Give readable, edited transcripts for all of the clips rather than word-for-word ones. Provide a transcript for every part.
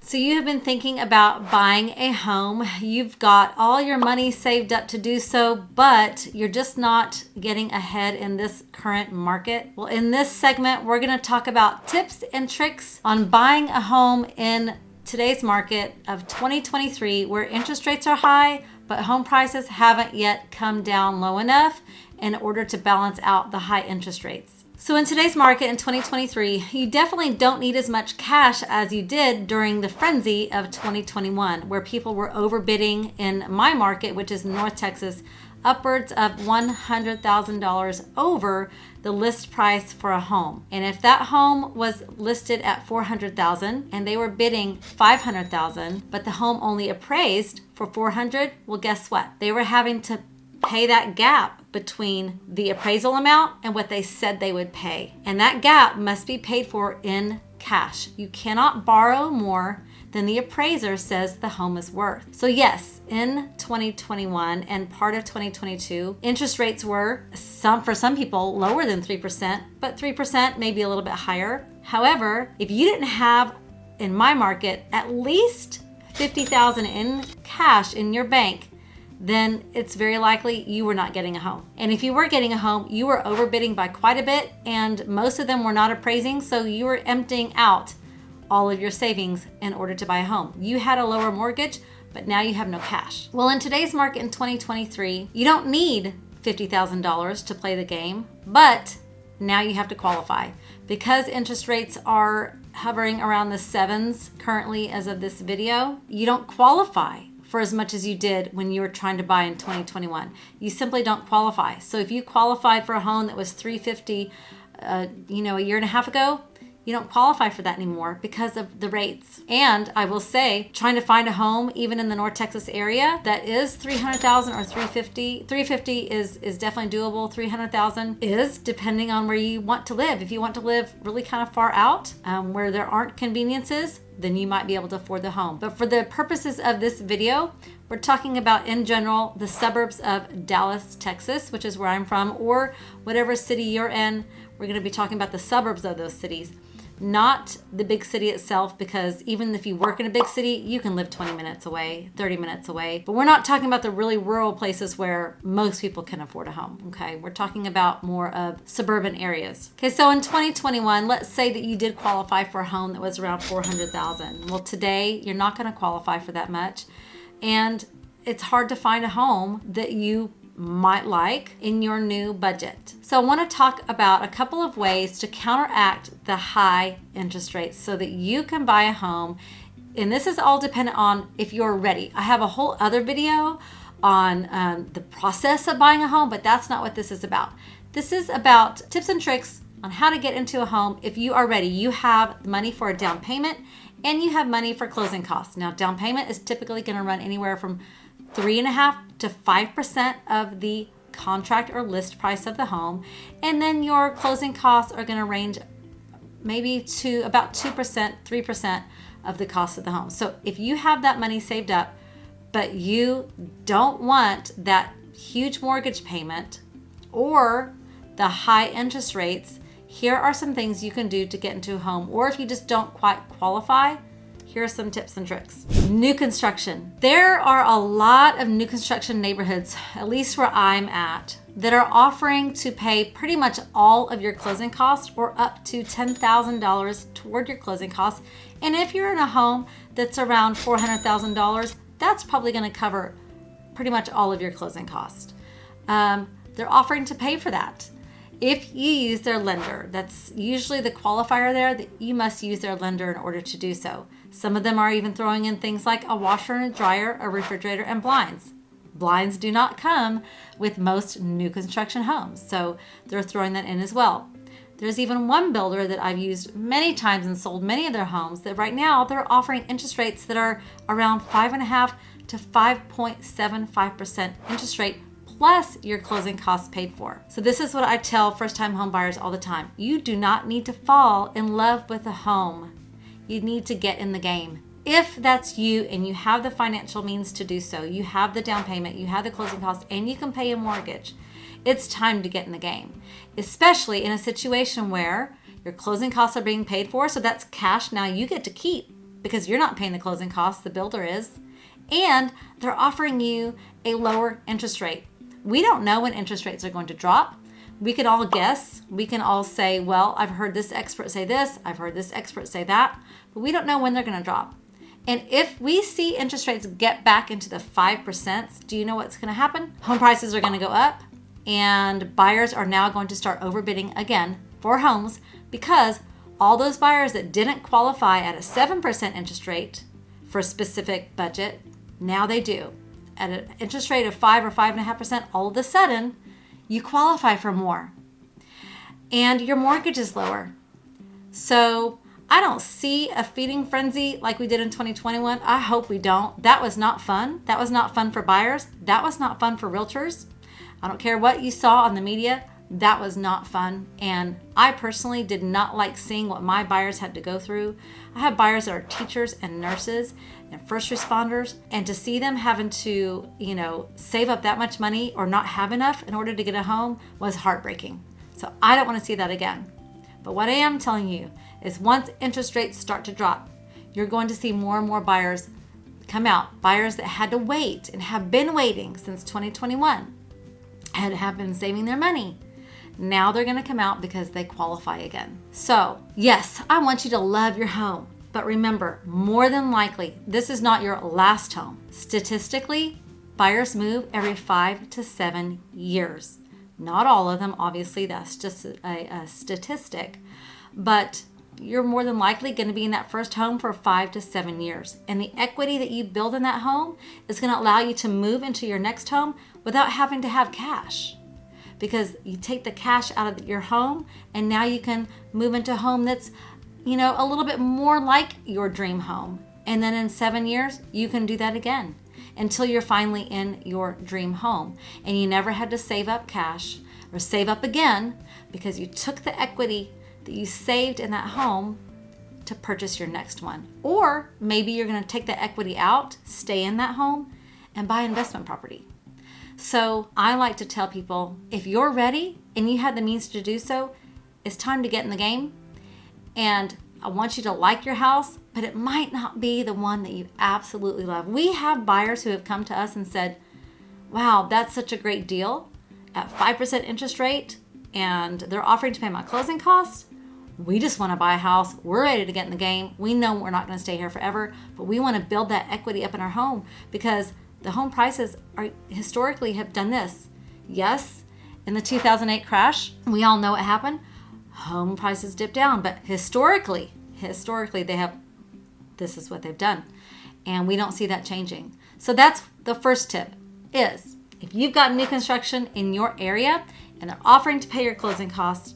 So you have been thinking about buying a home. You've got all your money saved up to do so, but you're just not getting ahead in this current market. Well, in this segment, we're going to talk about tips and tricks on buying a home in today's market of 2023, where interest rates are high, but home prices haven't yet come down low enough in order to balance out the high interest rates. So in today's market in 2023, you definitely don't need as much cash as you did during the frenzy of 2021, where people were overbidding in my market, which is North Texas, upwards of $100,000 over the list price for a home. And if that home was listed at $400,000 and they were bidding $500,000, but the home only appraised for $400,000, well, guess what? They were having to pay that gap between the appraisal amount and what they said they would pay. And that gap must be paid for in cash. You cannot borrow more than the appraiser says the home is worth. So yes, in 2021 and part of 2022, interest rates were for some people lower than 3%, but 3% maybe a little bit higher. However, if you didn't have, in my market, at least $50,000 in cash in your bank, then it's very likely you were not getting a home. And if you were getting a home, you were overbidding by quite a bit, and most of them were not appraising, so you were emptying out all of your savings in order to buy a home. You had a lower mortgage, but now you have no cash. Well, in today's market in 2023, you don't need $50,000 to play the game, but now you have to qualify. Because interest rates are hovering around the sevens currently as of this video, you don't qualify for as much as you did when you were trying to buy in 2021. You simply don't qualify. So if you qualified for a home that was $350, a year and a half ago, you don't qualify for that anymore because of the rates. And I will say, trying to find a home, even in the North Texas area, that is $300,000 or $350. $350 is definitely doable. $300,000 is depending on where you want to live. If you want to live really kind of far out, where there aren't conveniences, then you might be able to afford the home. But for the purposes of this video, we're talking about, in general, the suburbs of Dallas, Texas, which is where I'm from, or whatever city you're in. We're going to be talking about the suburbs of those cities, not the big city itself, because even if you work in a big city, you can live 20 minutes away, 30 minutes away. But we're not talking about the really rural places where most people can afford a home, okay? We're talking about more of suburban areas. Okay, so in 2021, let's say that you did qualify for a home that was around $400,000. Well, today, you're not going to qualify for that much. And it's hard to find a home that you might like in your new budget. So I want to talk about a couple of ways to counteract the high interest rates so that you can buy a home. And this is all dependent on if you're ready. I have a whole other video on the process of buying a home, but that's not what this is about. This is about tips and tricks on how to get into a home if you are ready. You have money for a down payment and you have money for closing costs. Now, down payment is typically going to run anywhere from 3.5% to 5% of the contract or list price of the home. And then your closing costs are going to range maybe to about 2%, 3% of the cost of the home. So if you have that money saved up, but you don't want that huge mortgage payment or the high interest rates, here are some things you can do to get into a home. Or if you just don't quite qualify, here are some tips and tricks. New construction. There are a lot of new construction neighborhoods, at least where I'm at, that are offering to pay pretty much all of your closing costs or up to $10,000 toward your closing costs. And if you're in a home that's around $400,000, that's probably going to cover pretty much all of your closing costs. They're offering to pay for that. If you use their lender, that's usually the qualifier there, that you must use their lender in order to do so. Some of them are even throwing in things like a washer and a dryer, a refrigerator, and blinds. Blinds do not come with most new construction homes, so they're throwing that in as well. There's even one builder that I've used many times and sold many of their homes that right now they're offering interest rates that are around 5.5% to 5.75% interest rate plus your closing costs paid for. So this is what I tell first-time home buyers all the time. You do not need to fall in love with a home. You need to get in the game. If that's you and you have the financial means to do so, you have the down payment, you have the closing costs, and you can pay a mortgage, it's time to get in the game, especially in a situation where your closing costs are being paid for. So that's cash now you get to keep. because you're not paying the closing costs, the builder is. And they're offering you a lower interest rate. We don't know when interest rates are going to drop. We could all guess. We can all say, well, I've heard this expert say this, I've heard this expert say that, but we don't know when they're going to drop. And if we see interest rates get back into the 5%, do you know what's going to happen? Home prices are going to go up, and buyers are now going to start overbidding again for homes, because all those buyers that didn't qualify at a 7% interest rate for a specific budget, now they do. At an interest rate of 5 or 5.5%, all of a sudden, you qualify for more. And your mortgage is lower. So I don't see a feeding frenzy like we did in 2021. I hope we don't. That was not fun. That was not fun for buyers. That was not fun for realtors. I don't care what you saw on the media. That was not fun. And I personally did not like seeing what my buyers had to go through. I have buyers that are teachers and nurses and first responders, and to see them having to, save up that much money or not have enough in order to get a home was heartbreaking. So I don't want to see that again. But what I am telling you is once interest rates start to drop, you're going to see more and more buyers come out. Buyers that had to wait and have been waiting since 2021 and have been saving their money. Now they're going to come out because they qualify again. So yes, I want you to love your home. But remember, more than likely, this is not your last home. Statistically, buyers move every 5 to 7 years. Not all of them, obviously, that's just a statistic. But you're more than likely going to be in that first home for 5 to 7 years. And the equity that you build in that home is going to allow you to move into your next home without having to have cash. Because you take the cash out of your home and now you can move into a home that's, a little bit more like your dream home. And then in 7 years, you can do that again until you're finally in your dream home. And you never had to save up cash or save up again because you took the equity that you saved in that home to purchase your next one. Or maybe you're going to take the equity out, stay in that home, and buy investment property. So I like to tell people, if you're ready and you have the means to do so, it's time to get in the game. And I want you to like your house, but it might not be the one that you absolutely love. We have buyers who have come to us and said, wow, that's such a great deal at 5% interest rate, and they're offering to pay my closing costs. We just want to buy a house. We're ready to get in the game. We know we're not going to stay here forever, but we want to build that equity up in our home because the home prices are historically have done this. Yes, in the 2008 crash, we all know what happened. Home prices dipped down, but historically this is what they've done. And we don't see that changing. So that's the first tip is if you've got new construction in your area and they're offering to pay your closing costs,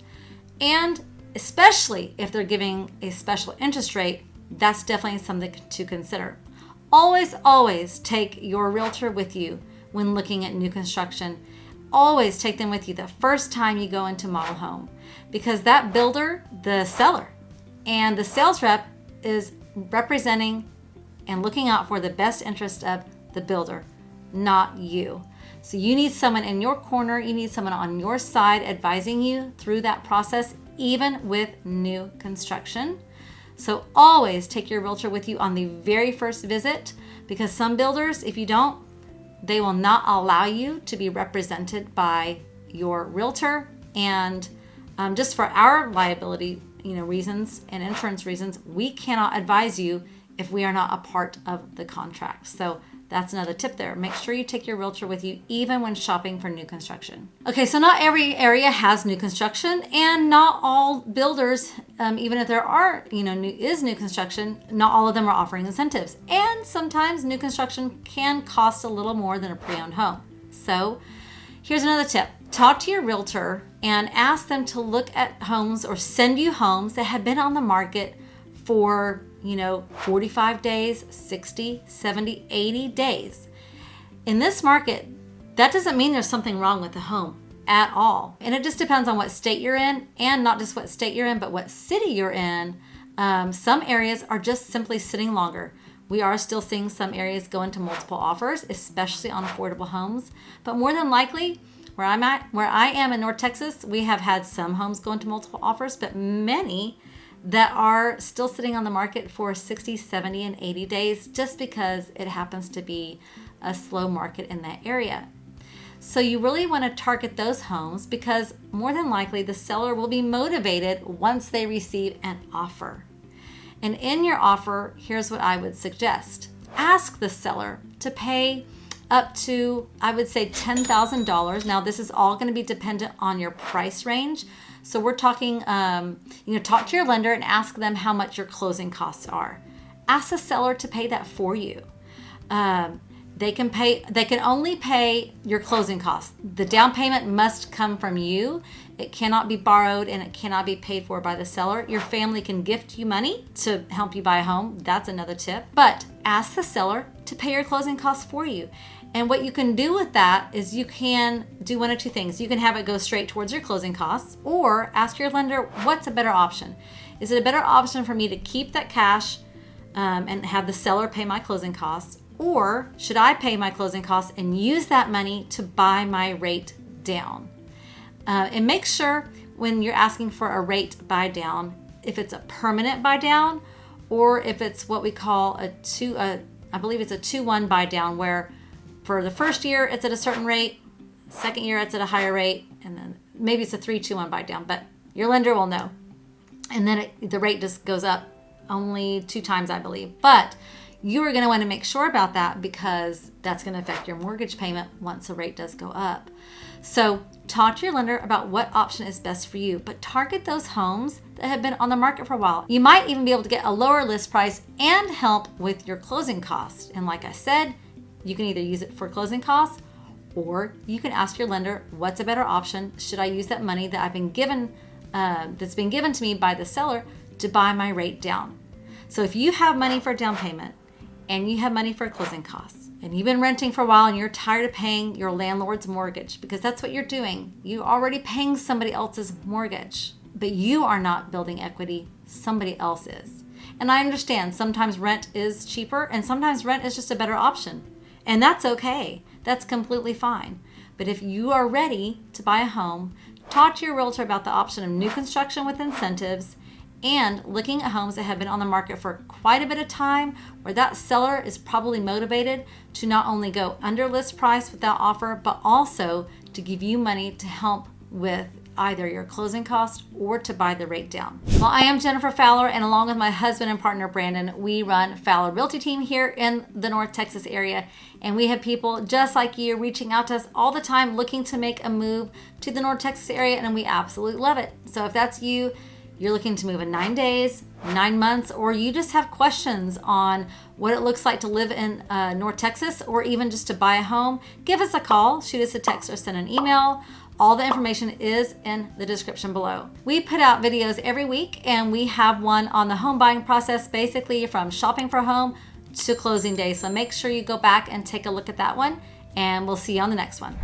and especially if they're giving a special interest rate, that's definitely something to consider. Always take your realtor with you when looking at new construction. Always take them with you the first time you go into model home, because that builder, the seller, and the sales rep is representing and looking out for the best interest of the builder, not you. So you need someone in your corner, you need someone on your side advising you through that process, even with new construction. So always take your realtor with you on the very first visit, because some builders, if you don't, they will not allow you to be represented by your realtor. And just for our liability, reasons and insurance reasons, we cannot advise you if we are not a part of the contract. So that's another tip there. Make sure you take your realtor with you even when shopping for new construction. Okay, so not every area has new construction, and not all builders, even if there are, new construction, not all of them are offering incentives. And sometimes new construction can cost a little more than a pre-owned home. So here's another tip. Talk to your realtor and ask them to look at homes or send you homes that have been on the market for 45 days, 60, 70, 80 days. In this market, that doesn't mean there's something wrong with the home at all. And it just depends on what state you're in, and not just what state you're in, but what city you're in. Some areas are just simply sitting longer. We are still seeing some areas go into multiple offers, especially on affordable homes. But more than likely, where I am in North Texas, we have had some homes go into multiple offers, but many that are still sitting on the market for 60, 70, and 80 days just because it happens to be a slow market in that area. So you really want to target those homes because more than likely the seller will be motivated once they receive an offer. And in your offer, here's what I would suggest. Ask the seller to pay up to, I would say, $10,000. Now, this is all going to be dependent on your price range. So we're talking, talk to your lender and ask them how much your closing costs are. Ask the seller to pay that for you. They can only pay your closing costs. The down payment must come from you. It cannot be borrowed and it cannot be paid for by the seller. Your family can gift you money to help you buy a home. That's another tip. But ask the seller to pay your closing costs for you. And what you can do with that is you can do one of two things. You can have it go straight towards your closing costs, or ask your lender, what's a better option? Is it a better option for me to keep that cash and have the seller pay my closing costs? Or should I pay my closing costs and use that money to buy my rate down? And make sure when you're asking for a rate buy down, if it's a permanent buy down, or if it's what we call I believe it's a 2-1 buy down, where for the first year it's at a certain rate, second year it's at a higher rate, and then maybe it's a 3-2-1 buy down, but your lender will know. And then the rate just goes up only 2 times, I believe. But you are going to want to make sure about that because that's going to affect your mortgage payment once the rate does go up. So talk to your lender about what option is best for you, but target those homes that have been on the market for a while. You might even be able to get a lower list price and help with your closing costs. And like I said, you can either use it for closing costs, or you can ask your lender, what's a better option? Should I use that money that I've been given, that's been given to me by the seller to buy my rate down? So if you have money for a down payment and you have money for closing costs and you've been renting for a while and you're tired of paying your landlord's mortgage, because that's what you're doing. You're already paying somebody else's mortgage, but you are not building equity. Somebody else is. And I understand sometimes rent is cheaper and sometimes rent is just a better option. And that's okay. That's completely fine. But if you are ready to buy a home, talk to your realtor about the option of new construction with incentives and looking at homes that have been on the market for quite a bit of time, where that seller is probably motivated to not only go under list price with that offer, but also to give you money to help with either your closing cost or to buy the rate down. Well, I am Jennifer Fowler, and along with my husband and partner Brandon, we run Fowler Realty Team here in the North Texas area, and we have people just like you reaching out to us all the time looking to make a move to the North Texas area, and we absolutely love it. So if that's you, you're looking to move in 9 days, 9 months, or you just have questions on what it looks like to live in North Texas, or even just to buy a home, give us a call, shoot us a text, or send an email. All the information is in the description below. We put out videos every week, and we have one on the home buying process, basically from shopping for a home to closing day. So make sure you go back and take a look at that one, and we'll see you on the next one.